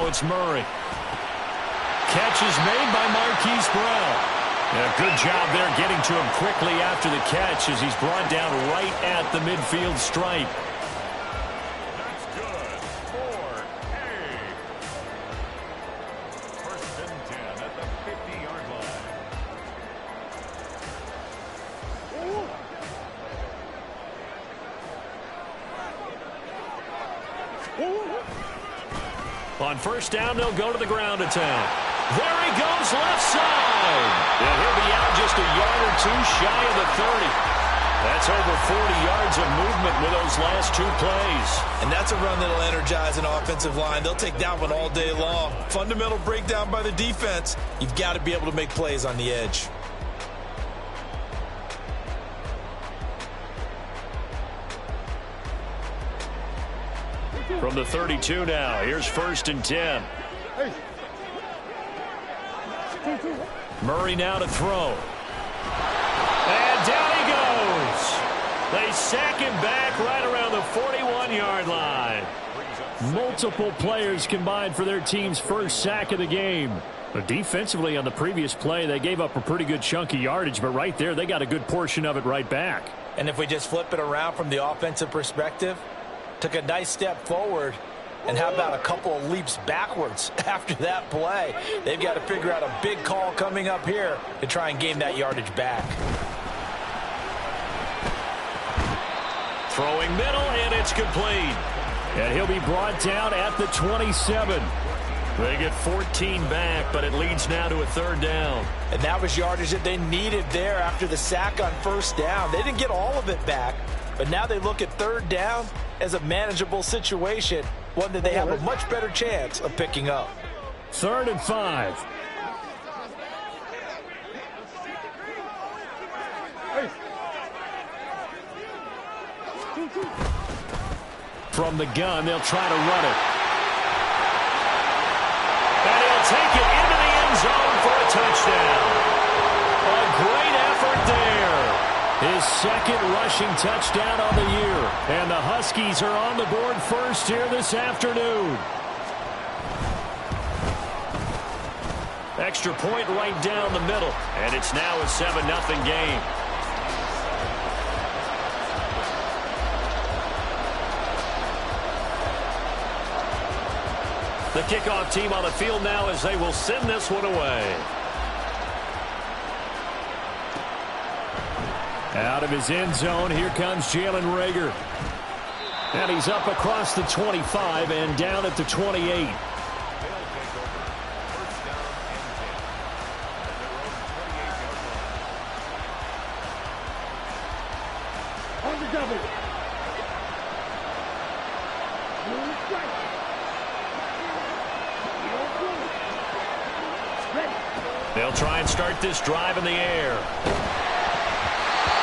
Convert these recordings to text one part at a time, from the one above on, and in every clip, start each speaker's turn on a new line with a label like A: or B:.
A: it's Murray. Catch is made by Marquise Brown. Yeah, good job there getting to him quickly after the catch as he's brought down right at the midfield stripe.
B: That's good. 4-A. First and 10 at the 50-yard line.
A: On first down, they'll go to the ground to town. There he goes, left side. And he'll be out just a yard or two shy of the 30. That's over 40 yards of movement with those last two plays.
C: And that's a run that'll energize an offensive line. They'll take that one all day long. Fundamental breakdown by the defense. You've got to be able to make plays on the edge.
A: From the 32 now, here's first and 10. Murray now to throw. And down he goes. They sack him back right around the 41-yard line. Multiple players combined for their team's first sack of the game. But defensively on the previous play, they gave up a pretty good chunk of yardage, but right there, they got a good portion of it right back.
C: And if we just flip it around from the offensive perspective, took a nice step forward, and how about a couple of leaps backwards after that play? They've got to figure out a big call coming up here to try and gain that yardage back.
A: Throwing middle, and it's complete. And he'll be brought down at the 27. They get 14 back, but it leads now to a third down.
C: And that was yardage that they needed there after the sack on first down. They didn't get all of it back, but now they look at third down as a manageable situation, one that they have a much better chance of picking up.
A: 3rd and 5. From the gun, they'll try to run it. And he'll take it into the end zone for a touchdown. A great effort there. His second rushing touchdown on the year. And the Huskies are on the board first here this afternoon. Extra point right down the middle. And it's now a 7-0 game. The kickoff team on the field now as they will send this one away. Out of his end zone, here comes Jalen Reagor. And he's up across the 25 and down at the 28.
D: On the double.
A: They'll try and start this drive in the air.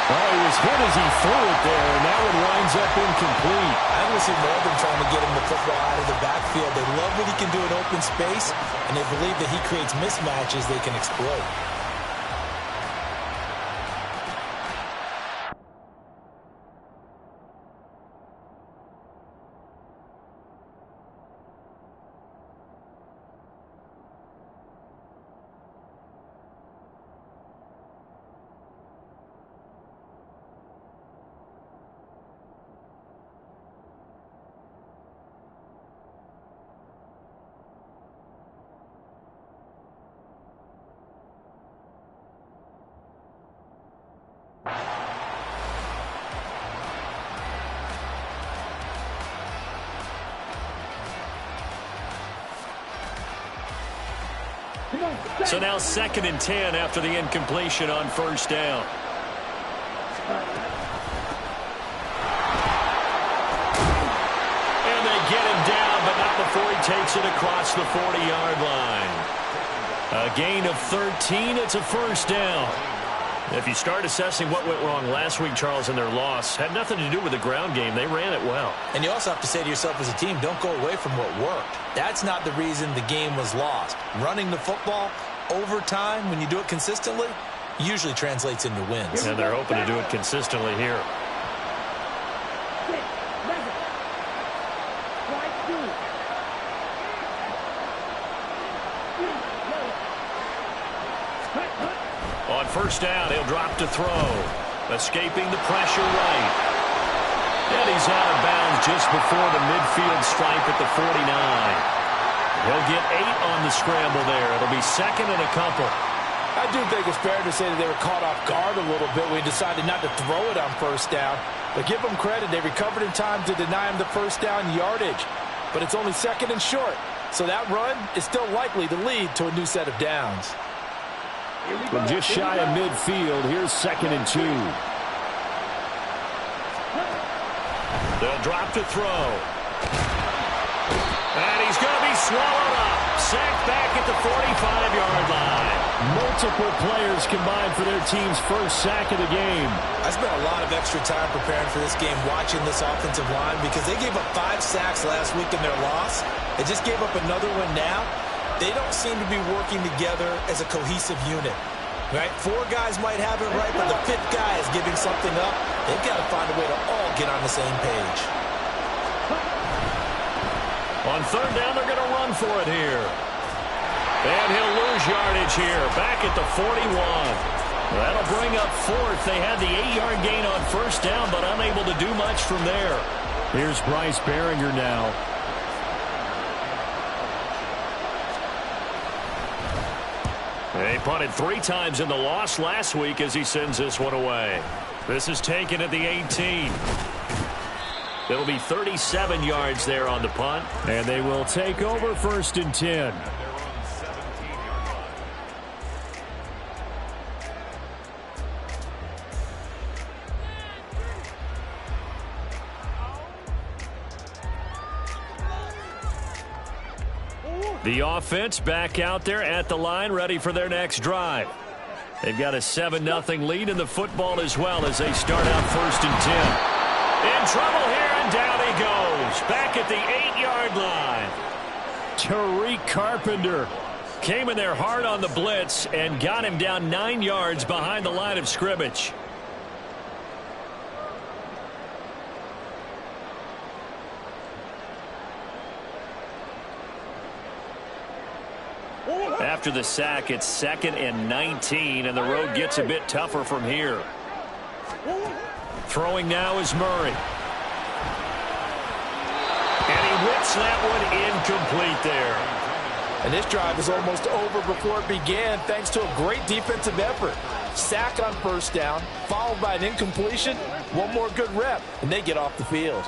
A: Oh, he was hit as he threw it there, and that one winds up incomplete.
C: I don't see Northern trying to get him the football out of the backfield. They love what he can do in open space, and they believe that he creates mismatches they can exploit.
A: So now 2nd and 10 after the incompletion on first down. And they get him down, but not before he takes it across the 40-yard line. A gain of 13. It's a first down. If you start assessing what went wrong last week, Charles, in their loss, had nothing to do with the ground game. They ran it well.
C: And you also have to say to yourself as a team, don't go away from what worked. That's not the reason the game was lost. Running the football over time, when you do it consistently, usually translates into wins.
A: And they're hoping to do it consistently here. On first down, he'll drop to throw. Escaping the pressure right. And he's out of bounds just before the midfield stripe at the 49. He'll get 8 on the scramble there. It'll be second and a couple.
C: I do think it's fair to say that they were caught off guard a little bit when he decided not to throw it on first down. But give them credit. They recovered in time to deny him the first down yardage. But it's only second and short. So that run is still likely to lead to a new set of downs.
A: From just shy of midfield, here's second and 2. They'll drop to throw. And he's going to be swallowed up. Sacked back at the 45-yard line. Multiple players combined for their team's first sack of the game.
C: I spent a lot of extra time preparing for this game watching this offensive line because they gave up 5 sacks last week in their loss. They just gave up another one now. They don't seem to be working together as a cohesive unit. Right? 4 guys might have it right, but the 5th guy is giving something up. They've got to find a way to all get on the same page.
A: On third down, they're going to run for it here. And he'll lose yardage here, back at the 41. That'll bring up fourth. They had the 8-yard gain on first down, but unable to do much from there. Here's Bryce Behringer now. They punted 3 times in the loss last week as he sends this one away. This is taken at the 18. It'll be 37 yards there on the punt. And they will take over first and 10. The offense back out there at the line, ready for their next drive. They've got a 7-0 lead in the football as well as they start out first and 10. In trouble here, and down he goes. Back at the 8-yard line. Tariq Carpenter came in there hard on the blitz and got him down 9 yards behind the line of scrimmage. After the sack, it's second and 19, and the road gets a bit tougher from here. Throwing now is Murray. And he whips that one incomplete there.
C: And this drive is almost over before it began thanks to a great defensive effort. Sack on first down, followed by an incompletion, one more good rep, and they get off the field.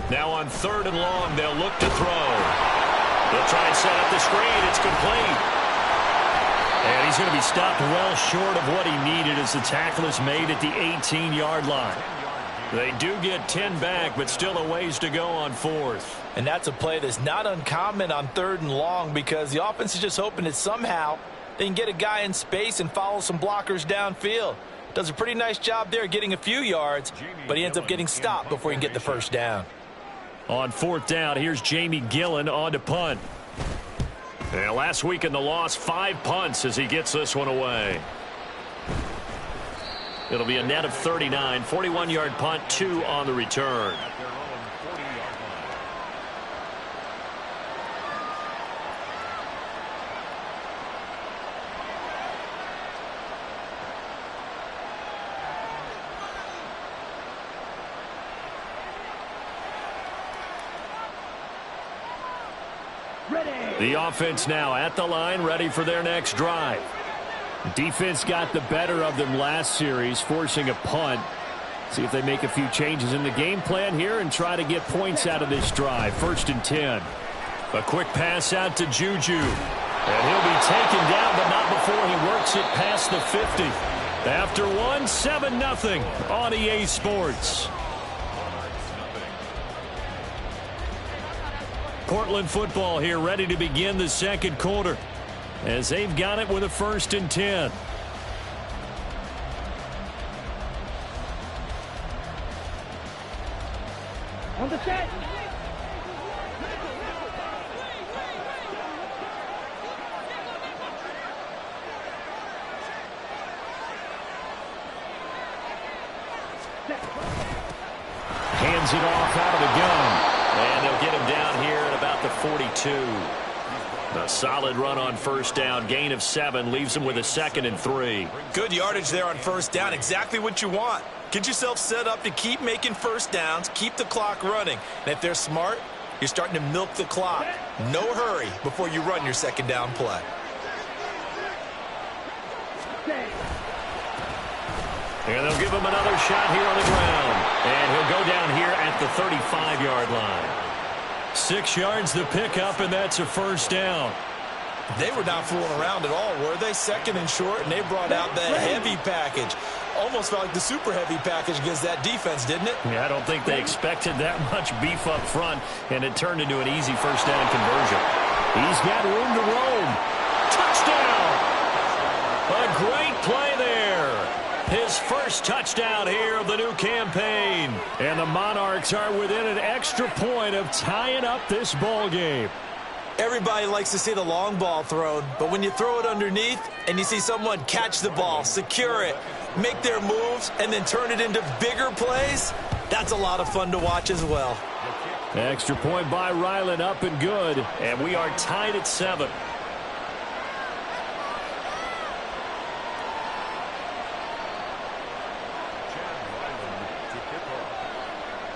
A: Now on third and long, they'll look to throw. They'll try and set up the screen. It's complete. And he's going to be stopped well short of what he needed as the tackle is made at the 18-yard line. They do get 10 back, but still a ways to go on fourth.
C: And that's a play that's not uncommon on third and long because the offense is just hoping that somehow they can get a guy in space and follow some blockers downfield. Does a pretty nice job there getting a few yards, but he ends up getting stopped before he can get the first down.
A: On fourth down, here's Jamie Gillen on to punt. And last week in the loss, 5 punts as he gets this one away. It'll be a net of 39, 41-yard punt, 2 on the return. The offense now at the line, ready for their next drive. Defense got the better of them last series, forcing a punt. See if they make a few changes in the game plan here and try to get points out of this drive. First and 10. A quick pass out to Juju. And he'll be taken down, but not before he works it past the 50. After one, 7-0 on EA Sports. Portland football here, ready to begin the second quarter as they've got it with a first and 10.
D: On the set.
A: Hands it off out of the gun. And they'll get him down here at about 42. A solid run on first down. Gain of 7 leaves them with a 2nd and 3.
C: Good yardage there on first down. Exactly what you want. Get yourself set up to keep making first downs, keep the clock running. And if they're smart, you're starting to milk the clock. No hurry before you run your second down play.
A: And they'll give him another shot here on the ground. And he'll go down here at the 35-yard line. 6 yards the pickup, and that's a first down.
C: They were not fooling around at all, were they? 2nd and short, and they brought out the heavy package. Almost felt like the super heavy package against that defense, didn't it?
A: Yeah, I don't think they expected that much beef up front, and it turned into an easy first down conversion. He's got room to roam. Touchdown! A great play there. His first touchdown here of the new campaign. And the Monarchs are within an extra point of tying up this ball game.
C: Everybody likes to see the long ball thrown, but when you throw it underneath and you see someone catch the ball, secure it, make their moves, and then turn it into bigger plays, that's a lot of fun to watch as well.
A: Extra point by Ryland, up and good. And we are tied at 7.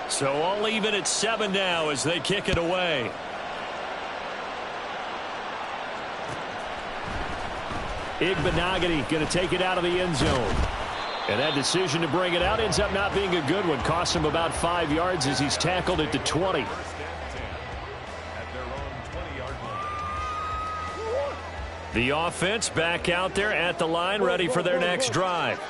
A: So all even at 7 now as they kick it away. Igbenogany going to take it out of the end zone. And that decision to bring it out ends up not being a good one. Costs him about 5 yards as he's tackled at the 20. The offense back out there at the line, ready for their next drive.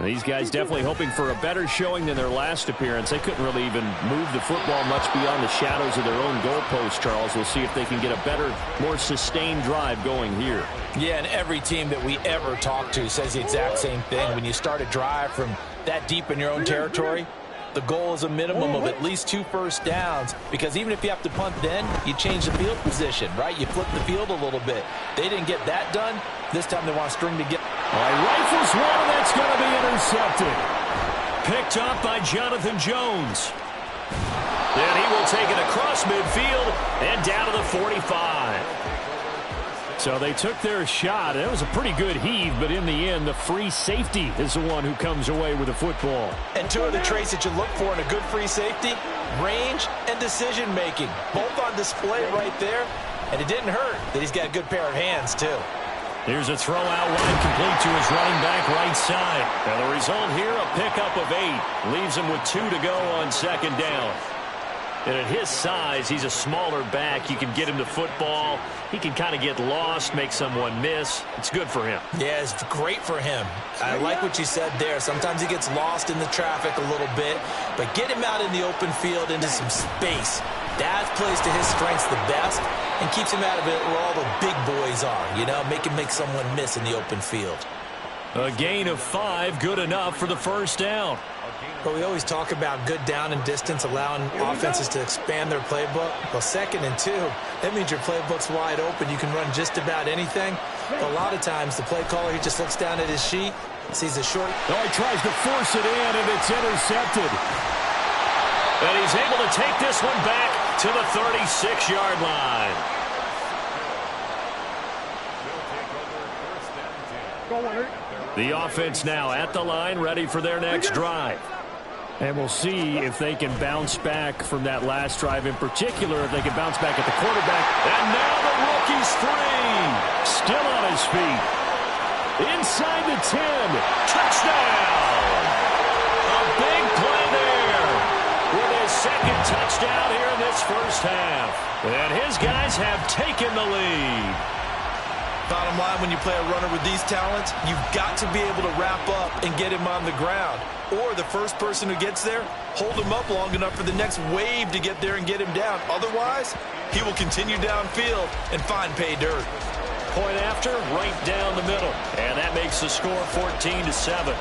A: These guys definitely hoping for a better showing than their last appearance. They couldn't really even move the football much beyond the shadows of their own goalpost, Charles. We'll see if they can get a better, more sustained drive going here.
C: Yeah, and every team that we ever talk to says the exact same thing. When you start a drive from that deep in your own territory, the goal is a minimum of at least 2 first downs, because even if you have to punt then, you change the field position, right? You flip the field a little bit. They didn't get that done. This time they want to string together.
A: All right, rifles one, and that's going to be intercepted. Picked up by Jonathan Jones. Then he will take it across midfield and down to the 45. So they took their shot. It was a pretty good heave, but in the end, the free safety is the one who comes away with the football.
C: And 2 of the traits that you look for in a good free safety, range and decision-making. Both on display right there. And it didn't hurt that he's got a good pair of hands, too.
A: Here's a throw out wide, complete to his running back right side. Now the result here, a pickup of 8. Leaves him with 2 to go on second down. And at his size, he's a smaller back. You can get him the football. He can kind of get lost, make someone miss. It's good for him.
C: Yeah, it's great for him. I like what you said there. Sometimes he gets lost in the traffic a little bit, but get him out in the open field into some space. That plays to his strengths the best and keeps him out of it where all the big boys are, you know, make someone miss in the open field.
A: A gain of 5, good enough for the first down.
C: But we always talk about good down and distance, allowing offenses to expand their playbook. Well, 2nd and 2, that means your playbook's wide open. You can run just about anything. But a lot of times, the play caller, he just looks down at his sheet, sees a short.
A: Oh, he tries to force it in, and it's intercepted. And he's able to take this one back to the 36-yard line. The offense now at the line, ready for their next drive. And we'll see if they can bounce back from that last drive, in particular, if they can bounce back at the quarterback. And now the rookie's free. Still on his feet. Inside the 10. Touchdown. A big play there with his 2nd touchdown here in this first half. And his guys have taken the lead.
C: Bottom line, when you play a runner with these talents, you've got to be able to wrap up and get him on the ground. Or the first person who gets there, hold him up long enough for the next wave to get there and get him down. Otherwise, he will continue downfield and find pay dirt.
A: Point after, right down the middle. And that makes the score 14-7.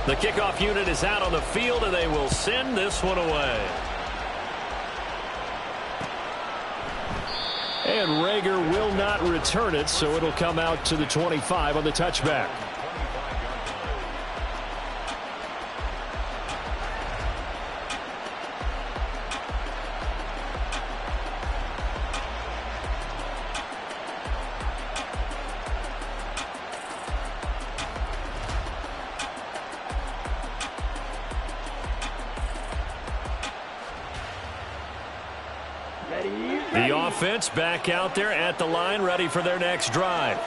A: The kickoff unit is out on the field, and they will send this one away. And Rager will not return it, so it'll come out to the 25 on the touchback. The offense back out there at the line, ready for their next drive.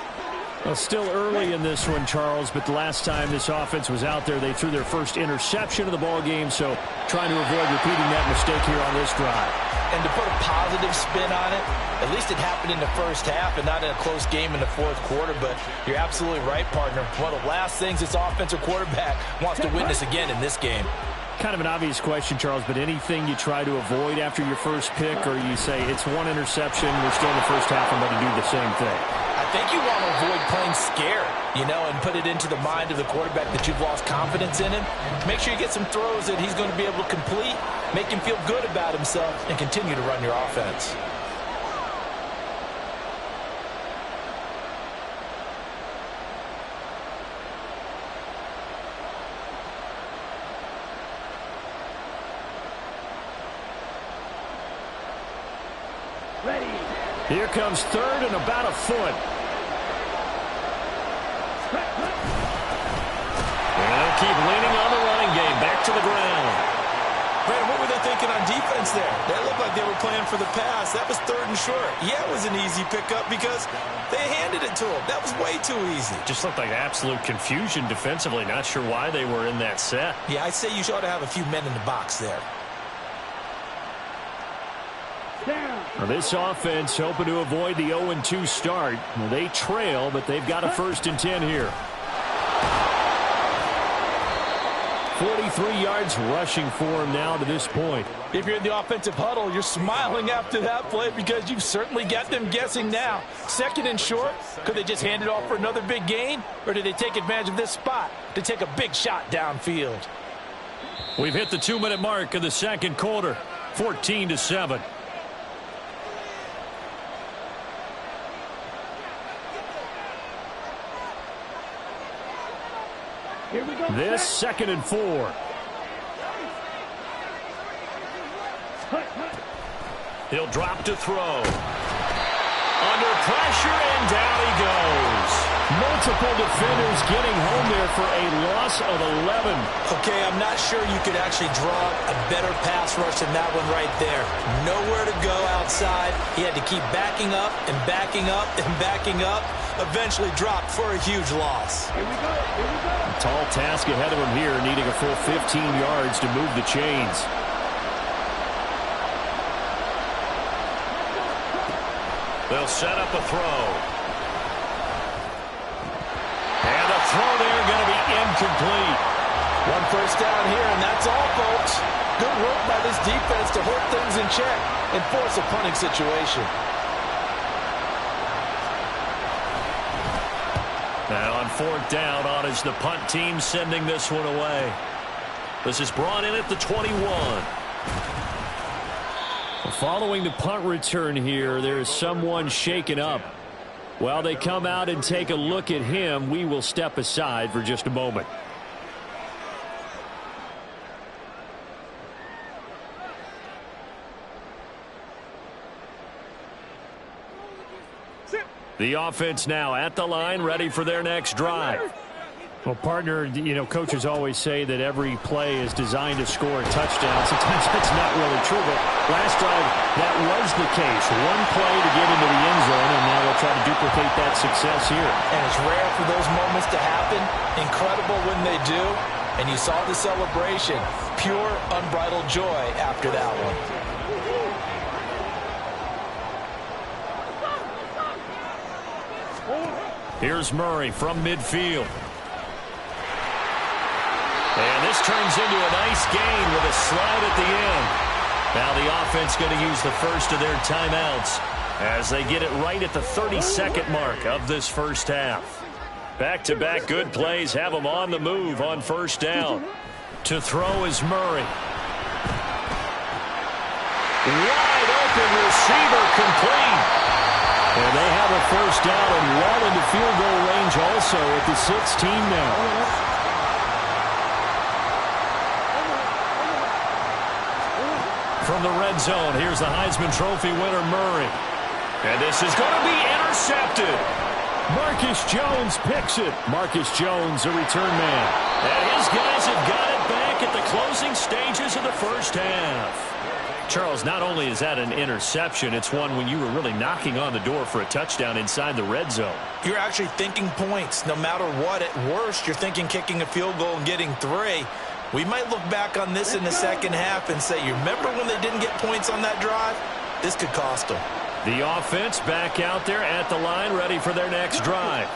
A: Well, still early in this one, Charles, but the last time this offense was out there, they threw their first interception of the ball game, so trying to avoid repeating that mistake here on this drive.
C: And to put a positive spin on it, at least it happened in the first half and not in a close game in the fourth quarter, but you're absolutely right, partner. One of the last things this offensive quarterback wants to witness again in this game.
A: Kind of an obvious question, Charles, but anything you try to avoid after your first pick, or you say it's one interception, we're still in the first half, I'm going to do the same thing?
C: I think you want to avoid playing scared, and put it into the mind of the quarterback that you've lost confidence in him. Make sure you get some throws that he's going to be able to complete, make him feel good about himself, and continue to run your offense.
A: Here comes third and about a foot. And they'll keep leaning on the running game. Back to the ground.
C: Brandon, what were they thinking on defense there? That looked like they were playing for the pass. That was third and short. Yeah, it was an easy pickup because they handed it to him. That was way too easy.
A: Just looked like absolute confusion defensively. Not sure why they were in that set.
C: Yeah, I'd say you ought to have a few men in the box there.
A: Now this offense hoping to avoid the 0-2 start. Well, they trail, but they've got a 1st and 10 here. 43 yards rushing for him now to this point.
C: If you're in the offensive huddle, you're smiling after that play because you've certainly got them guessing now. 2nd and short, could they just hand it off for another big gain? Or did they take advantage of this spot to take a big shot downfield?
A: We've hit the 2-minute mark of the second quarter. 14-7. This 2nd and 4. He'll drop to throw. Under pressure, and down he goes. Multiple defenders getting home there for a loss of 11.
C: Okay, I'm not sure you could actually draw a better pass rush than that one right there. Nowhere to go outside. He had to keep backing up and backing up and backing up. Eventually dropped for a huge loss.
D: Here we go. Here we go.
A: A tall task ahead of him here, needing a full 15 yards to move the chains. They'll set up a throw. And the throw there going to be incomplete.
C: 1 first down here, and that's all, folks. Good work by this defense to hold things in check and force a punting situation.
A: Now on 4th down, on is the punt team sending this one away. This is brought in at the 21. Following the punt return here, there is someone shaken up. While they come out and take a look at him, we will step aside for just a moment. The offense now at the line, ready for their next drive. Well, partner, coaches always say that every play is designed to score a touchdown. Sometimes that's not really true, but last drive, that was the case. One play to get into the end zone, and now they'll try to duplicate that success here.
C: And it's rare for those moments to happen. Incredible when they do. And you saw the celebration. Pure, unbridled joy after that one.
A: Here's Murray from midfield. And this turns into a nice gain with a slide at the end. Now the offense going to use the first of their timeouts as they get it right at the 32nd mark of this first half. Back-to-back good plays have them on the move on 1st down. To throw is Murray. Wide open receiver complete. And they have a first down and well into field goal range also at the 16 now. From the red zone, here's the Heisman Trophy winner, Murray. And this is going to be intercepted. Marcus Jones picks it. Marcus Jones, a return man. And his guys have got it back at the closing stages of the first half. Charles, not only is that an interception, it's one when you were really knocking on the door for a touchdown inside the red zone.
C: You're actually thinking points. No matter what, at worst, you're thinking kicking a field goal and getting 3. We might look back on this in the second half and say, you remember when they didn't get points on that drive? This could cost them. The offense back out there at the line, ready for their next drive.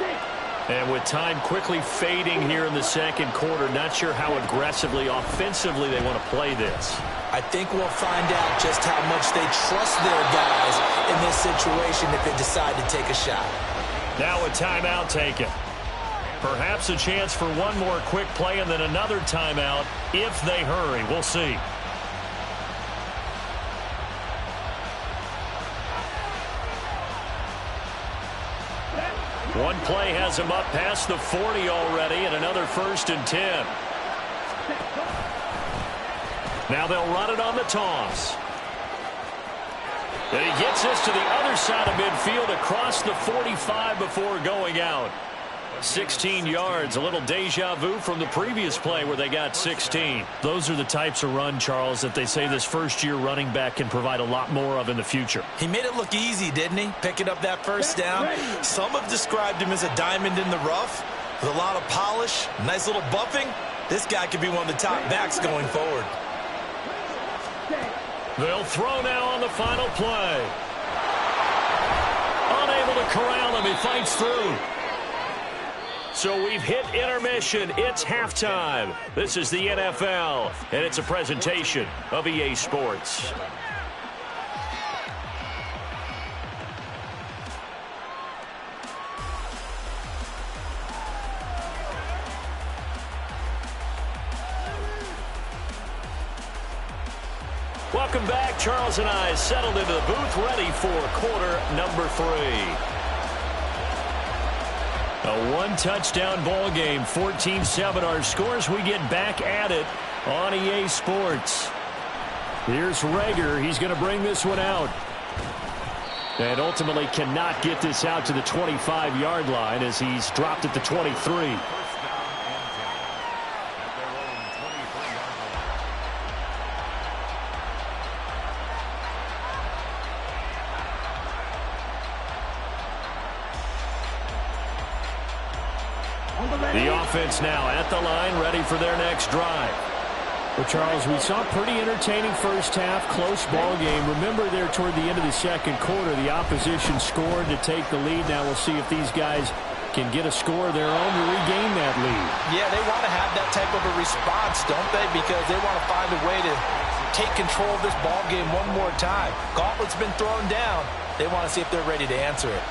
C: And with time quickly fading here in the second quarter, not sure how aggressively, offensively they want to play this. I think we'll find out just how much they trust their guys in this situation if they decide to take a shot.
A: Now a timeout taken. Perhaps a chance for one more quick play and then another timeout if they hurry. We'll see. One play has him up past the 40 already, and another 1st and 10. Now they'll run it on the toss. And he gets this to the other side of midfield across the 45 before going out. 16 yards, a little deja vu from the previous play where they got 16. Those are the types of run, Charles, that they say this first-year running back can provide a lot more of in the future. He made it look easy, didn't he? Picking up that first down. Some have described him as a diamond in the rough with a lot of polish, nice little buffing. This guy could be one of the top backs going forward. They'll throw now on the final play. Unable to corral him. He fights through. So we've hit intermission. It's halftime. This is the NFL, and it's a presentation of EA Sports. Welcome back. Charles and I settled into the booth, ready for quarter number 3. A one-touchdown ball game, 14-7 our scores. We get back at it on EA Sports. Here's Rager. He's going to bring this one out. And ultimately cannot get this out to the 25-yard line as he's dropped at the 23. The offense now at the line, ready for their next drive. Well, Charles, we saw a pretty entertaining first half, close ball game. Remember there toward the end of the second quarter, the opposition scored to take the lead. Now we'll see if these guys can get a score of their own to regain that lead. Yeah, they want to have that type of a response, don't they? Because they want to find a way to take control of this ball game one more time. Gauntlet's been thrown down. They want to see if they're ready to answer it.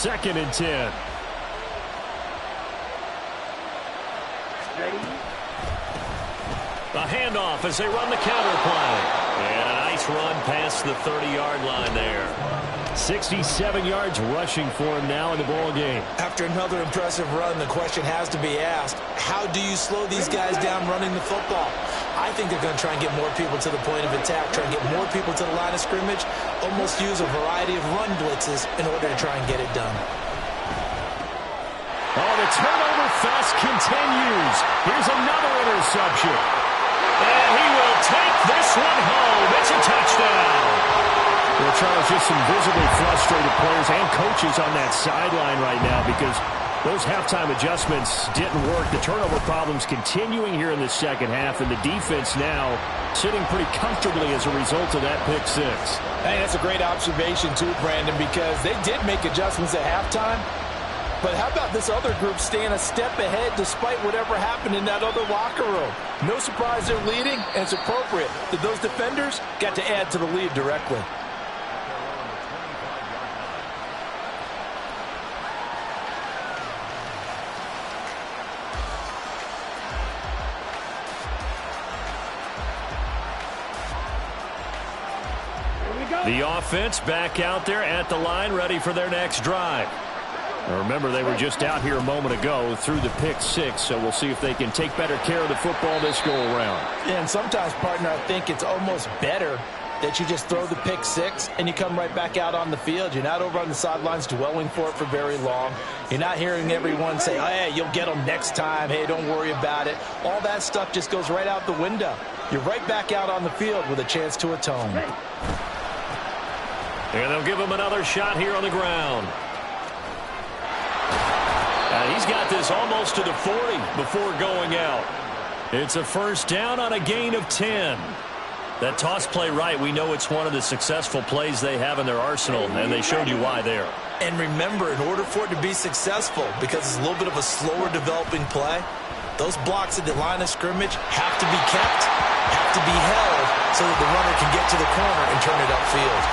A: 2nd and 10. A handoff as they run the counter play. And a nice run past the 30-yard line there. 67 yards rushing for him now in the ball game. After another impressive run, the question has to be asked, how do you slow these guys down running the football? I think they're going to try and get more people to the point of attack, try and get more people to the line of scrimmage, almost use a variety of run blitzes in order to try and get it done. Oh, the turnover fest continues. Here's another interception. And he will take this one home. It's a touchdown. Well, Charles, just some visibly frustrated players and coaches on that sideline right now because those halftime adjustments didn't work. The turnover problems continuing here in the second half, and the defense now sitting pretty comfortably as a result of that pick six.
E: Hey, that's a great observation too, Brandon, because they did make adjustments at halftime. But how about this other group staying a step ahead despite whatever happened in that other locker room? No surprise they're leading, and it's appropriate that those defenders got to add to the lead directly.
A: The offense back out there at the line, ready for their next drive. Now remember, they were just out here a moment ago through the pick six, so we'll see if they can take better care of the football this go-around.
C: Yeah, and sometimes, partner, I think it's almost better that you just throw the pick six and you come right back out on the field. You're not over on the sidelines dwelling for it for very long. You're not hearing everyone say, oh, hey, you'll get them next time. Hey, don't worry about it. All that stuff just goes right out the window. You're right back out on the field with a chance to atone.
A: And they'll give him another shot here on the ground. He's got this almost to the 40 before going out. It's a first down on a gain of 10. That toss play right, we know it's one of the successful plays they have in their arsenal, and they showed you why there.
C: And remember, in order for it to be successful, because it's a little bit of a slower developing play, those blocks at the line of scrimmage have to be kept, have to be held, so that the runner can get to the corner and turn it upfield.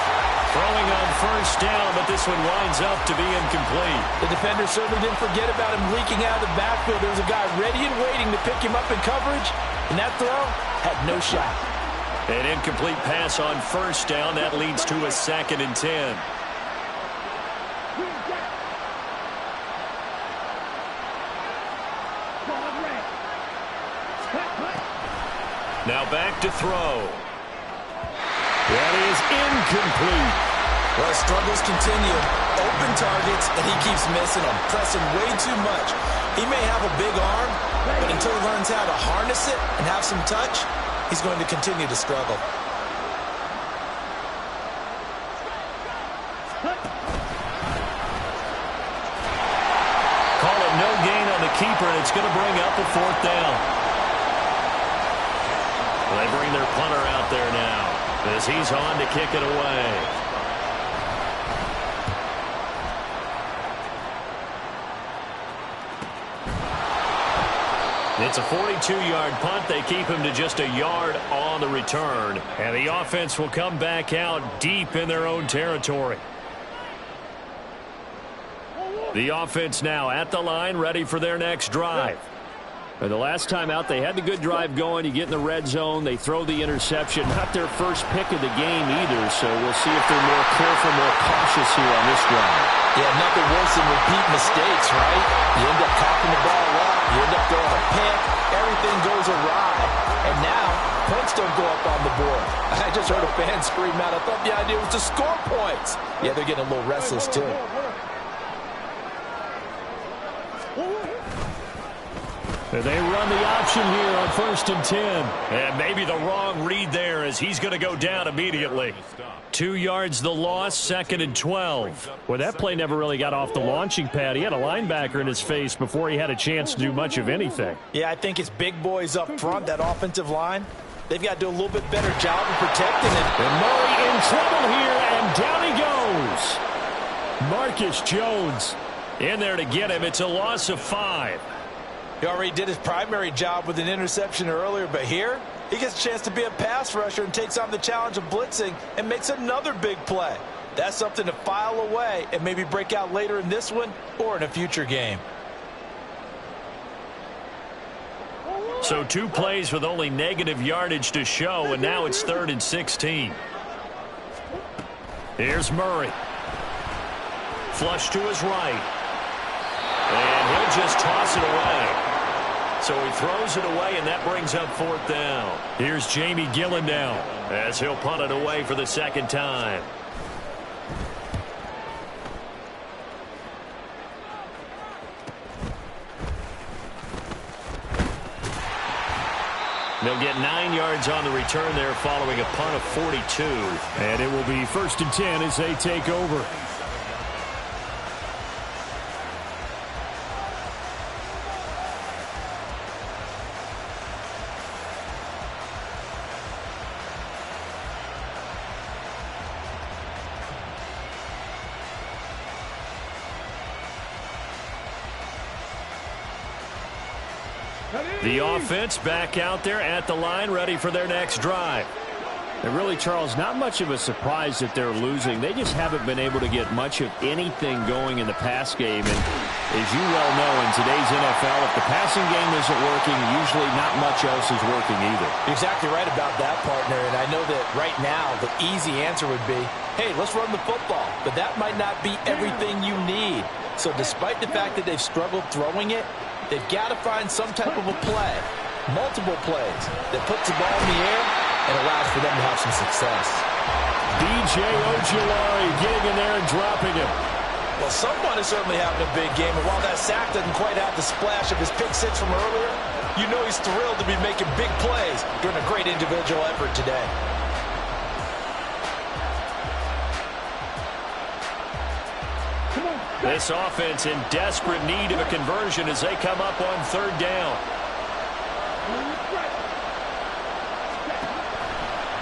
A: Throwing on first down, but this one winds up to be incomplete.
C: The defender certainly didn't forget about him leaking out of the backfield. There was a guy ready and waiting to pick him up in coverage, and that throw had no shot.
A: An incomplete pass on first down. That leads to a 2nd and 10. Now back to throw. That is incomplete.
C: Well, struggles continue. Open targets, and he keeps missing them, pressing way too much. He may have a big arm, but until he learns how to harness it and have some touch, he's going to continue to struggle.
A: Call it no gain on the keeper, and it's going to bring up a 4th down. They bring their punter out there now, as he's on to kick it away. It's a 42-yard punt. They keep him to just a yard on the return. And the offense will come back out deep in their own territory. The offense now at the line, ready for their next drive. The last time out, they had the good drive going. You get in the red zone, they throw the interception. Not their first pick of the game either, so we'll see if they're more careful, more cautious here on this drive.
C: Yeah, nothing worse than repeat mistakes, right? You end up cocking the ball up, you end up throwing a pick, everything goes awry. And now, points don't go up on the board. I just heard a fan scream out, I thought the idea was to score points. Yeah, they're getting a little restless too.
A: They run the option here on 1st and 10. And maybe the wrong read there, as he's going to go down immediately. 2 yards the loss, 2nd and 12. Well, that play never really got off the launching pad. He had a linebacker in his face before he had a chance to do much of anything.
C: Yeah, I think it's big boys up front, that offensive line. They've got to do a little bit better job of protecting it.
A: And Murray in trouble here, and down he goes. Marcus Jones in there to get him. It's a loss of 5.
C: He already did his primary job with an interception earlier, but here he gets a chance to be a pass rusher and takes on the challenge of blitzing and makes another big play. That's something to file away and maybe break out later in this one or in a future game.
A: So 2 plays with only negative yardage to show, and now it's 3rd and 16. Here's Murray. Flush to his right. And he'll just toss it away. So he throws it away, and that brings up 4th down. Here's Jamie Gillen now, as he'll punt it away for the 2nd time. They'll get 9 yards on the return there following a punt of 42. And it will be 1st and 10 as they take over. The offense back out there at the line, ready for their next drive. And really, Charles, not much of a surprise that they're losing. They just haven't been able to get much of anything going in the pass game. And As you well know, in today's NFL, if the passing game isn't working, usually not much else is working either.
C: You're exactly right about that, partner. And I know that right now the easy answer would be, hey, let's run the football. But that might not be everything you need. So despite the fact that they've struggled throwing it, they've got to find some type of a play, multiple plays, that puts the ball in the air and allows for them to have some success.
A: B.J. Ojulari getting in there and dropping him.
C: Well, someone is certainly having a big game, and while that sack doesn't quite have the splash of his pick six from earlier, you know he's thrilled to be making big plays during a great individual effort today.
A: This offense in desperate need of a conversion as they come up on third down.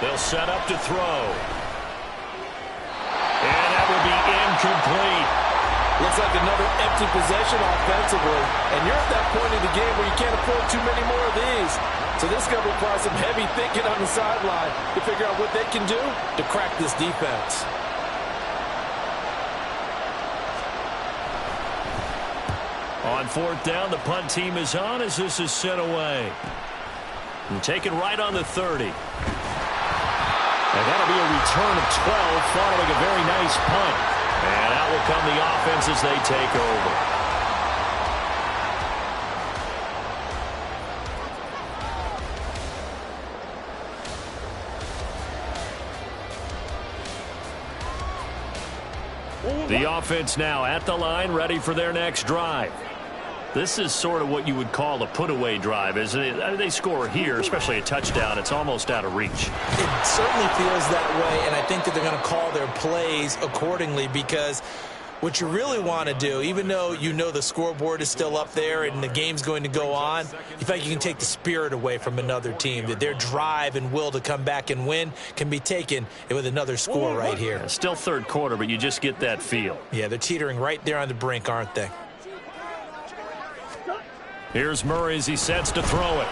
A: They'll set up to throw. And that will be incomplete.
E: Looks like another empty possession offensively. And you're at that point in the game where you can't afford too many more of these. So this is going to require some heavy thinking on the sideline to figure out what they can do to crack this defense.
A: On fourth down, the punt team is on as this is sent away. And taken right on the 30. And that'll be a return of 12 following a very nice punt. And out will come the offense as they take over. The offense now at the line, ready for their next drive. This is sort of what you would call a put-away drive, isn't it? I mean, they score here, especially a touchdown. It's almost out of reach.
C: It certainly feels that way, and I think that they're going to call their plays accordingly because what you really want to do, even though you know the scoreboard is still up there and the game's going to go on, you think you can take the spirit away from another team, that their drive and will to come back and win can be taken with another score right here.
A: Still third quarter, but you just get that feel.
C: Yeah, they're teetering right there on the brink, aren't they?
A: Here's Murray as he sets to throw it.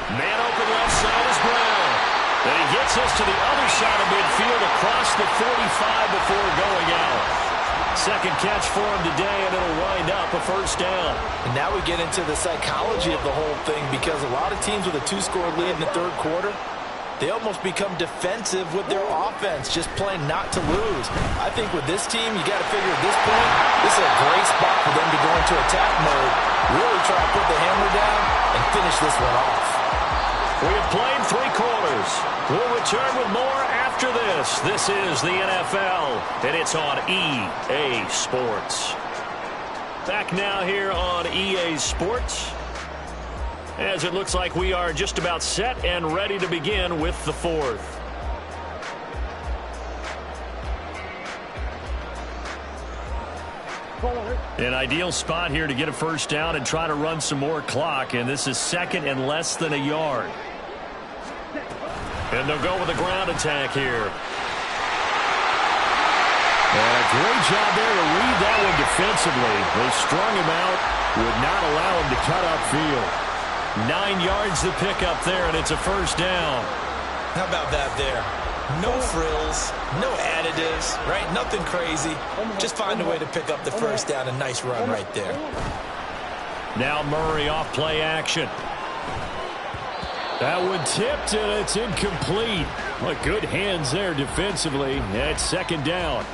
A: Man open left side is Brown. Then he gets us to the other side of midfield across the 45 before going out. Second catch for him today, and it'll wind up a first down.
C: And now we get into the psychology of the whole thing because a lot of teams with a two-score lead in the third quarter, they almost become defensive with their offense, just playing not to lose. I think with this team, you got to figure at this point, this is a great spot for them to go into attack mode, really try to put the hammer down and finish this one off.
A: We have played three quarters. We'll return with more after this. This is the NFL, and it's on EA Sports. Back now here on EA Sports, as it looks like we are just about set and ready to begin with the fourth. An ideal spot here to get a first down and try to run some more clock, and this is second and less than a yard. And they'll go with a ground attack here. And a great job there to read that one defensively. They strung him out, would not allow him to cut upfield. 9 yards to pick up there, and it's a first down.
C: How about that there? No frills, no additives, right? Nothing crazy. Just find a way to pick up the first down. A nice run right there.
A: Now Murray off play action. That one tipped, and it's incomplete. Well, good hands there defensively. It's second down.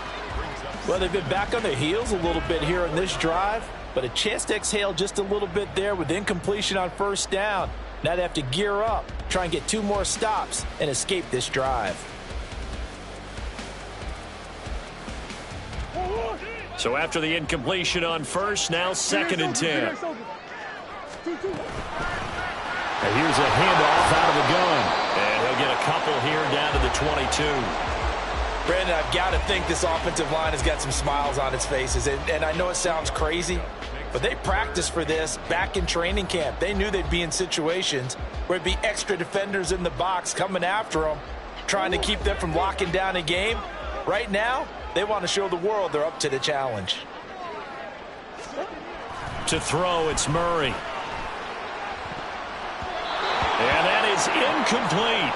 C: Well, they've been back on their heels a little bit here in this drive, but a chance to exhale just a little bit there with incompletion on first down. Now they have to gear up, try and get 2 more stops, and escape this drive.
A: So after the incompletion on first, now second and 10. And here's a handoff out of the gun. And he'll get a couple here down to the 22.
C: Brandon, I've got to think this offensive line has got some smiles on its faces. And I know it sounds crazy, but they practiced for this back in training camp. They knew they'd be in situations where it'd be extra defenders in the box coming after them, trying to keep them from locking down a game. Right now, they want to show the world they're up to the challenge.
A: To throw, it's Murray. And that is incomplete.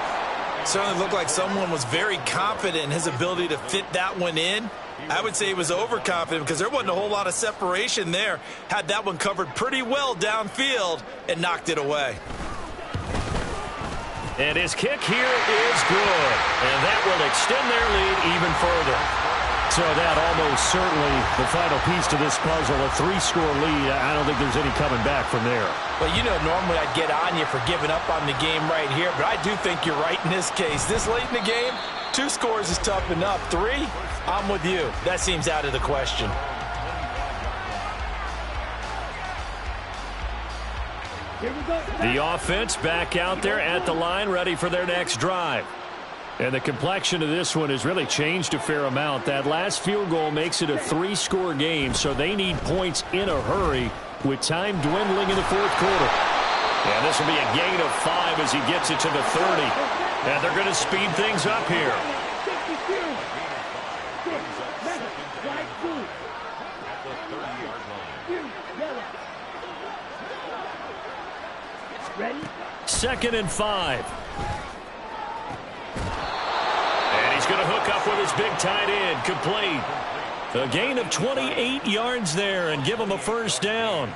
C: Certainly looked like someone was very confident in his ability to fit that one in.
E: I would say he was overconfident because there wasn't a whole lot of separation there. Had that one covered pretty well downfield and knocked it away.
A: And his kick here is good. And that will extend their lead even further. So that almost certainly the final piece to this puzzle, a 3-score lead. I don't think there's any coming back from there.
E: Well, you know, normally I'd get on you for giving up on the game right here, but I do think you're right in this case. This late in the game, 2 scores is tough enough. 3, I'm with you. That seems out of the question.
A: The offense back out there at the line, ready for their next drive. And the complexion of this one has really changed a fair amount. That last field goal makes it a 3-score game, so they need points in a hurry with time dwindling in the 4th quarter. And this will be a gain of 5 as he gets it to the 30. And they're going to speed things up here. Second and 5. And he's going to hook up with his big tight end, complete. A gain of 28 yards there and give him a first down.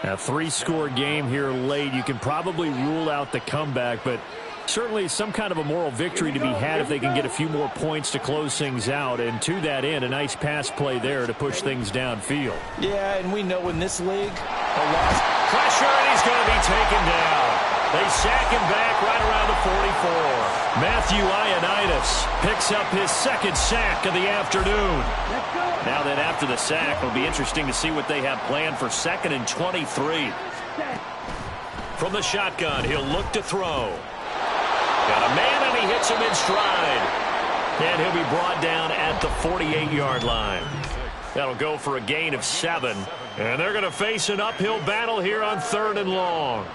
A: A 3-score game here late. You can probably rule out the comeback, but certainly some kind of a moral victory to be had if they can get a few more points to close things out. And to that end, a nice pass play there to push things downfield.
E: Yeah, and we know in this league, a loss.
A: Pressure, and he's going to be taken down. They sack him back right around the 44. Matthew Ioannidis picks up his 2nd sack of the afternoon. Now that after the sack, it'll be interesting to see what they have planned for 2nd and 23. From the shotgun, he'll look to throw. Got a man, and he hits him in stride. And he'll be brought down at the 48-yard line. That'll go for a gain of 7. And they're going to face an uphill battle here on 3rd and long.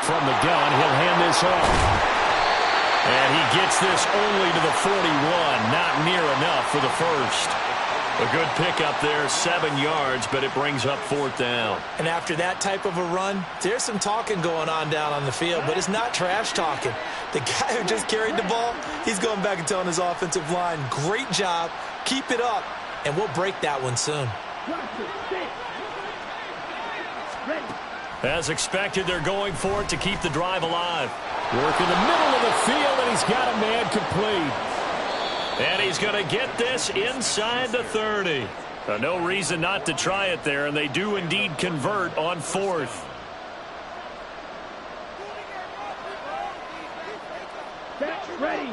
A: From the gun, he'll hand this off. And he gets this only to the 41. Not near enough for the first. A good pickup there, 7 yards, but it brings up 4th down.
E: And after that type of a run, there's some talking going on down on the field, but it's not trash talking. The guy who just carried the ball, he's going back and telling his offensive line, great job, keep it up, and we'll break that one soon.
A: As expected, they're going for it to keep the drive alive. Work in the middle of the field, and he's got a man complete. And he's going to get this inside the 30. No reason not to try it there, and they do indeed convert on 4th.
D: That's ready.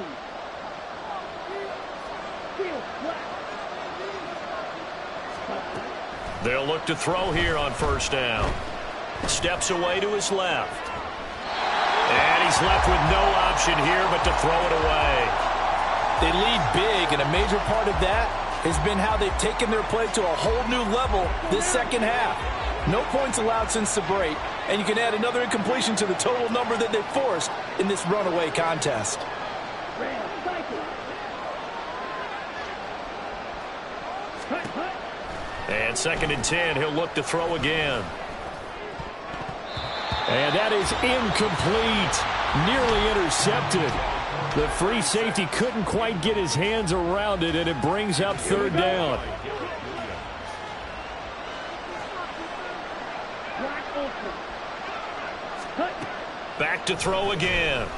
A: They'll look to throw here on 1st down. Steps away to his left. And he's left with no option here but to throw it away.
E: They lead big, and a major part of that has been how they've taken their play to a whole new level this 2nd half. No points allowed since the break, and you can add another incompletion to the total number that they forced in this runaway contest.
A: And 2nd and 10, he'll look to throw again. And that is incomplete. Nearly intercepted. The free safety couldn't quite get his hands around it, and it brings up 3rd down. Back to throw again.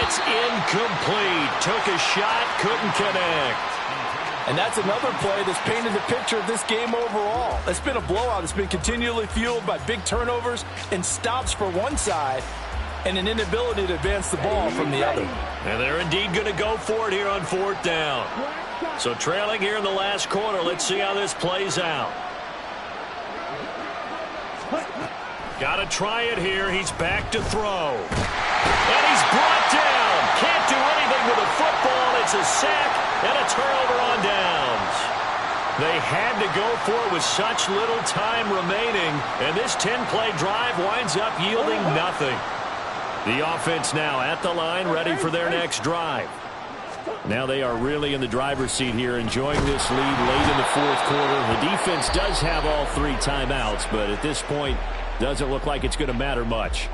A: It's incomplete. Took a shot, couldn't connect.
E: And that's another play that's painted the picture of this game overall. It's been a blowout. It's been continually fueled by big turnovers and stops for one side and an inability to advance the ball from the other.
A: And they're indeed going to go for it here on 4th down. So trailing here in the last quarter, let's see how this plays out. Got to try it here. He's back to throw. And he's brought down. Can't do anything with the football. It's a sack and a turnover on downs. They had to go for it with such little time remaining, and this 10-play drive winds up yielding nothing. The offense now at the line, ready for their next drive. Now they are really in the driver's seat here, enjoying this lead late in the fourth quarter. The defense does have all 3 timeouts, but at this point, doesn't look like it's going to matter much.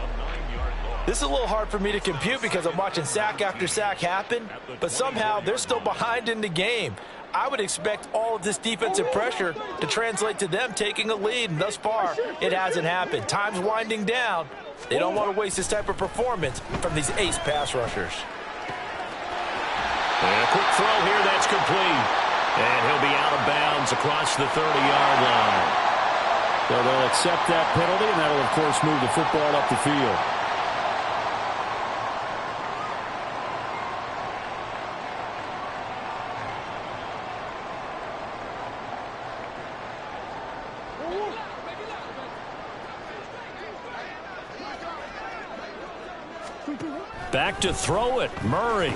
C: This is a little hard for me to compute because I'm watching sack after sack happen, but somehow they're still behind in the game. I would expect all of this defensive pressure to translate to them taking a lead, and thus far, it hasn't happened. Time's winding down. They don't want to waste this type of performance from these ace pass rushers.
A: And a quick throw here, that's complete. And he'll be out of bounds across the 30-yard line. So they'll accept that penalty, and that'll, of course, move the football up the field. Back to throw it, Murray.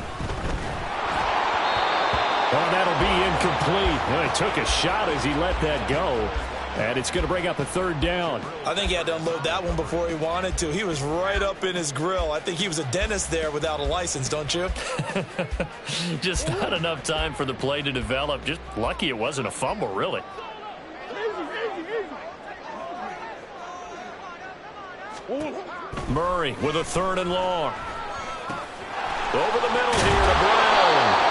A: Oh, that'll be incomplete. Well, he took a shot as he let that go. And it's going to bring up a 3rd down.
E: I think he had to unload that one before he wanted to. He was right up in his grill. I think he was a dentist there without a license, don't you?
A: Just not enough time for the play to develop. Just lucky it wasn't a fumble, really. Murray with a 3rd and long. Over the middle here to Brown.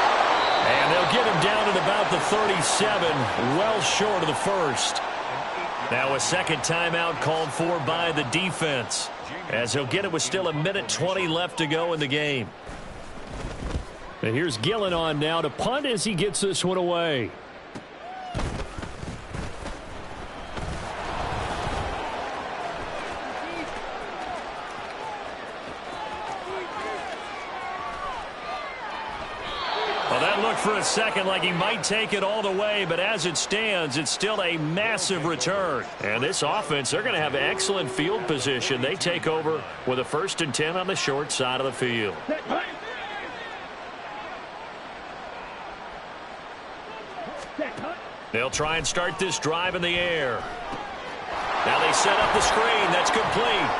A: And they'll get him down at about the 37, well short of the 1st. Now a 2nd timeout called for by the defense, as he'll get it with still 1:20 left to go in the game. And here's Gillen on now to punt as he gets this one away. For a second like he might take it all the way, but as it stands, it's still a massive return. And this offense, they're going to have excellent field position. They take over with a 1st and 10 on the short side of the field. They'll try and start this drive in the air. Now they set up the screen. That's complete.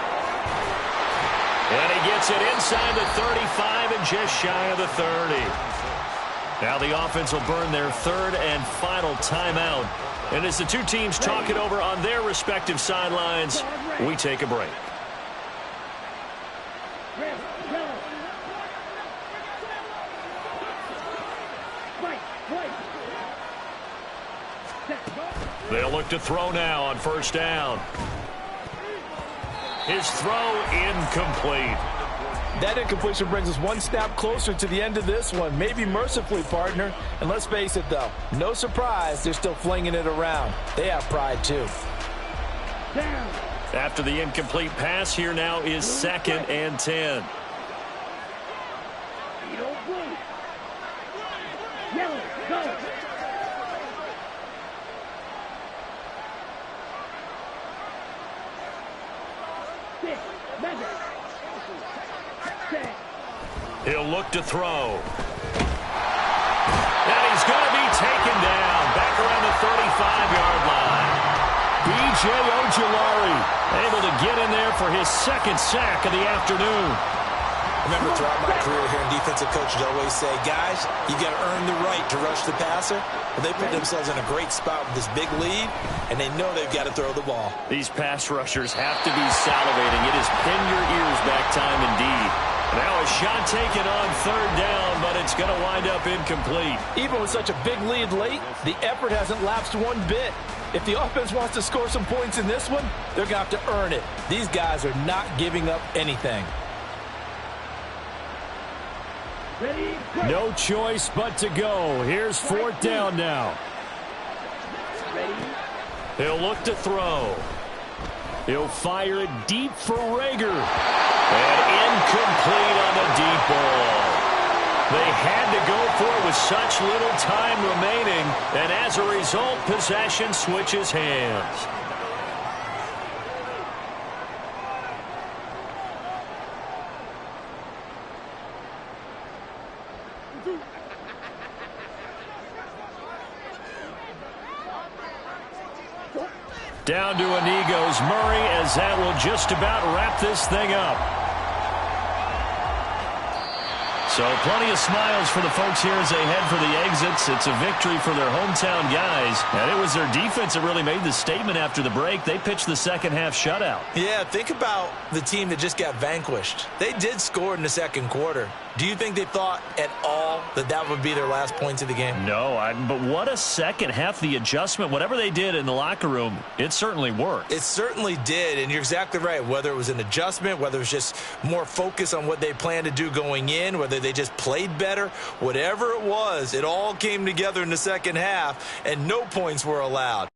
A: And he gets it inside the 35 and just shy of the 30. Now the offense will burn their 3rd and final timeout. And as the 2 teams talk it over on their respective sidelines, we take a break. They'll look to throw now on 1st down. His throw incomplete.
E: That incompletion brings us one snap closer to the end of this one. Maybe mercifully, partner. And let's face it, though. No surprise, they're still flinging it around. They have pride, too.
A: After the incomplete pass, here now is 2nd and 10. He'll look to throw. And he's going to be taken down back around the 35-yard line. B.J. Ojulari able to get in there for his 2nd sack of the afternoon.
E: Remember, throughout my career here in defensive coaches always say, guys, you got to earn the right to rush the passer. But they put themselves in a great spot with this big lead, and they know they've got to throw the ball.
A: These pass rushers have to be salivating. It is pin your ears back time indeed. Now a shot taken on 3rd down, but it's going to wind up incomplete.
E: Even with such a big lead late, the effort hasn't lapsed one bit. If the offense wants to score some points in this one, they're going to have to earn it. These guys are not giving up anything.
A: No choice but to go. Here's 4th down now. He'll look to throw. He'll fire it deep for Rager. And incomplete on the deep ball. They had to go for it with such little time remaining, and as a result, possession switches hands. Down to a knee goes Murray, as that will just about wrap this thing up. So plenty of smiles for the folks here as they head for the exits. It's a victory for their hometown guys. And it was their defense that really made the statement after the break. They pitched the second half shutout.
C: Yeah, think about the team that just got vanquished. They did score in the second quarter. Do you think they thought at all that that would be their last points of the game?
A: No, but what a second half. The adjustment, whatever they did in the locker room, it certainly worked.
C: It certainly did, and you're exactly right. Whether it was an adjustment, whether it was just more focus on what they planned to do going in, whether they just played better, whatever it was, it all came together in the second half, and no points were allowed.